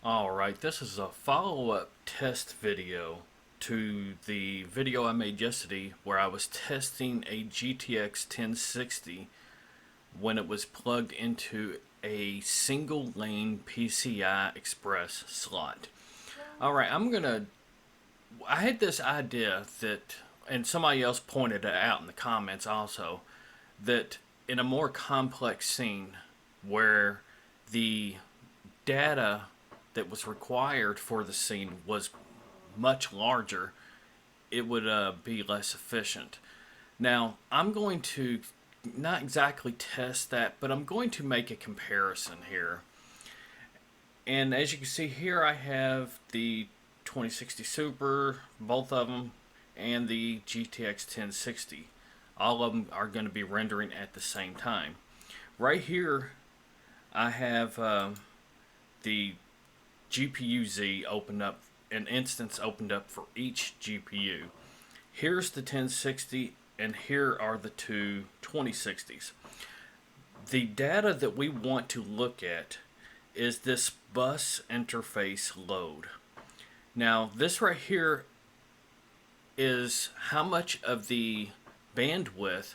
Alright, this is a follow-up test video to the video I made yesterday where I was testing a GTX 1060 when it was plugged into a single lane PCI Express slot. Alright, I had this idea that, and somebody else pointed it out in the comments also, that in a more complex scene where the data that was required for the scene was much larger, it would be less efficient. Now, I'm going to not exactly test that, but I'm going to make a comparison here. And as you can see here, I have the 2060 Super, both of them, and the GTX 1060. All of them are going to be rendering at the same time. Right here, I have the GPU Z opened up, an instance opened up for each GPU. Here's the 1060 and here are the two 2060s. The data that we want to look at is this bus interface load. Now this right here is how much of the bandwidth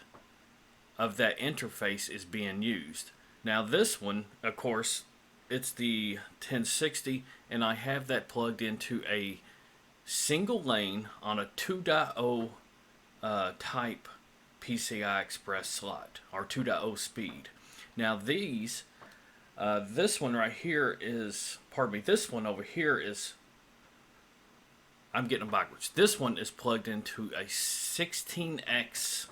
of that interface is being used. Now this one, of course, it's the 1060 and I have that plugged into a single lane on a 2.0 type PCI Express slot or 2.0 speed. Now this one right here is, pardon me, this one over here is, I'm getting them backwards. This one is plugged into a 16x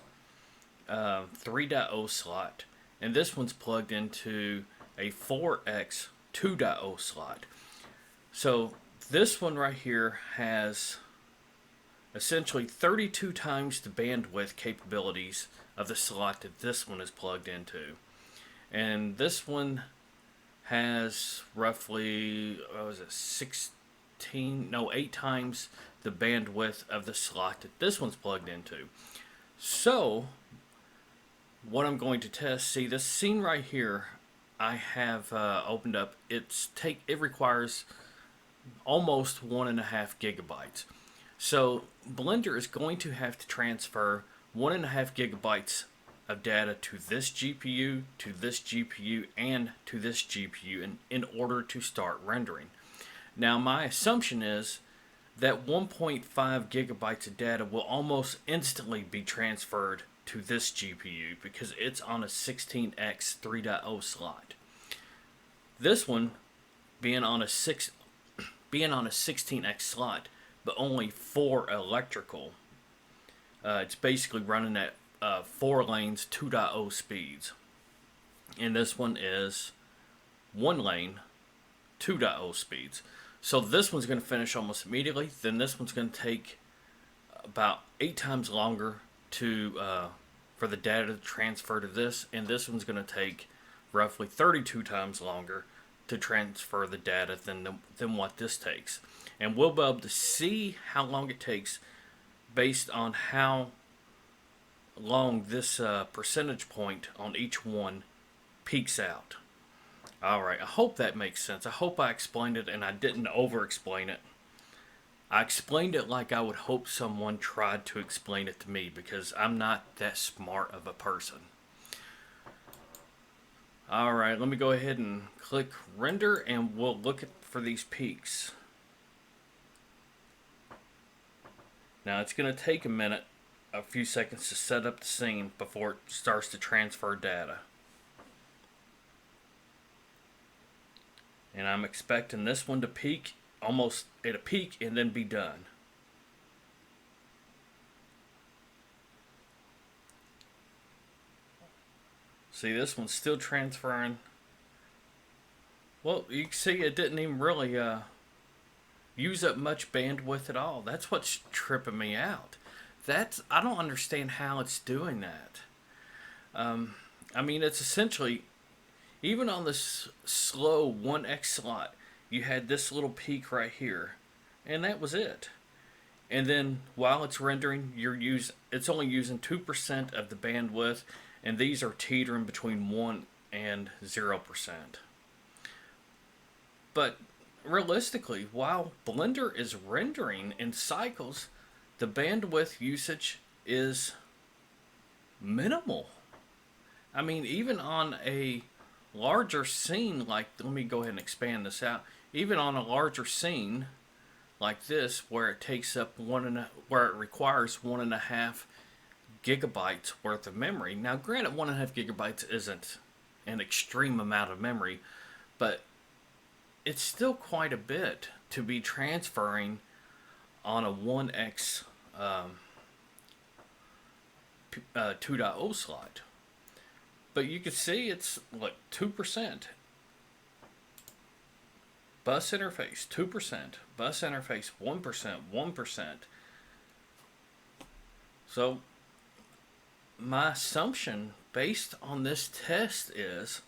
3.0 slot, and this one's plugged into a 4x 2.0 slot. So this one right here has essentially 32 times the bandwidth capabilities of the slot that this one is plugged into. And this one has roughly, 8 times the bandwidth of the slot that this one's plugged into. So what I'm going to test, see this scene right here I have opened up, it requires almost 1.5 gigabytes. So Blender is going to have to transfer 1.5 gigabytes of data to this GPU, to this GPU, and to this GPU in order to start rendering. Now my assumption is that 1.5 gigabytes of data will almost instantly be transferred to this GPU because it's on a 16x 3.0 slot. This one being on a 16x slot, but only 4 electrical. It's basically running at 4 lanes 2.0 speeds. And this one is 1 lane 2.0 speeds. So this one's going to finish almost immediately. Then this one's going to take about 8 times longer for the data to transfer to this, and this one's going to take roughly 32 times longer to transfer the data than what this takes. And we'll be able to see how long it takes based on how long this percentage point on each one peaks out. Alright, I hope that makes sense. I hope I explained it and I didn't over-explain it. I explained it like I would hope someone tried to explain it to me because I'm not that smart of a person. Alright, let me go ahead and click render and we'll look for these peaks. Now it's going to take a few seconds to set up the scene before it starts to transfer data. And I'm expecting this one to peak almost at a peak and then be done. See, this one's still transferring. Well, you can see it didn't even really use up much bandwidth at all. That's what's tripping me out. I don't understand how it's doing that. I mean, it's essentially, even on this slow 1x slot, you had this little peak right here, and that was it. And then while it's rendering, it's only using 2% of the bandwidth, and these are teetering between 1 and 0%. But realistically, while Blender is rendering in cycles, the bandwidth usage is minimal. I mean, even on a larger scene, like, let me go ahead and expand this out. Even on a larger scene like this, where it takes up where it requires 1.5 gigabytes worth of memory. Now, granted, 1.5 gigabytes isn't an extreme amount of memory, but it's still quite a bit to be transferring on a 1x 2.0 slot. But you can see it's like 2%. Bus interface 2%. Bus interface 1%. 1%. So my assumption based on this test is,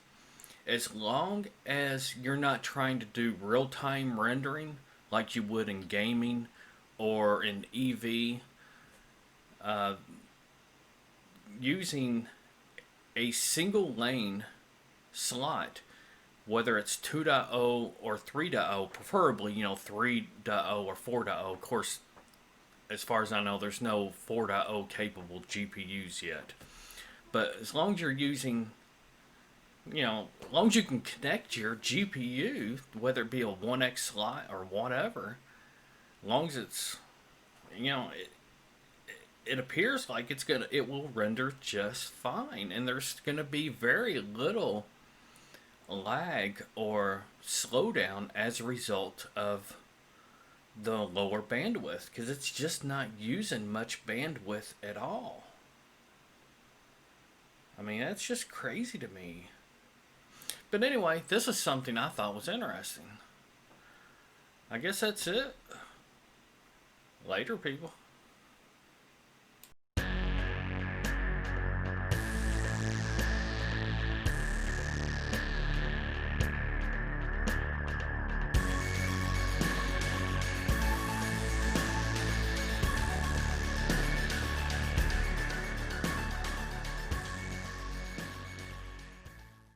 as long as you're not trying to do real-time rendering like you would in gaming or in EV, using a single lane slot, whether it's 2.0 or 3.0, preferably, 3.0 or 4.0. Of course, as far as I know, there's no 4.0 capable GPUs yet. But as long as you're using, as long as you can connect your GPU, whether it be a 1x slot or whatever, as long as it's, it appears like it will render just fine, and there's gonna be very little lag or slowdown as a result of the lower bandwidth, because it's just not using much bandwidth at all. I mean, that's just crazy to me. But anyway, this is something I thought was interesting. I guess that's it. Later, people.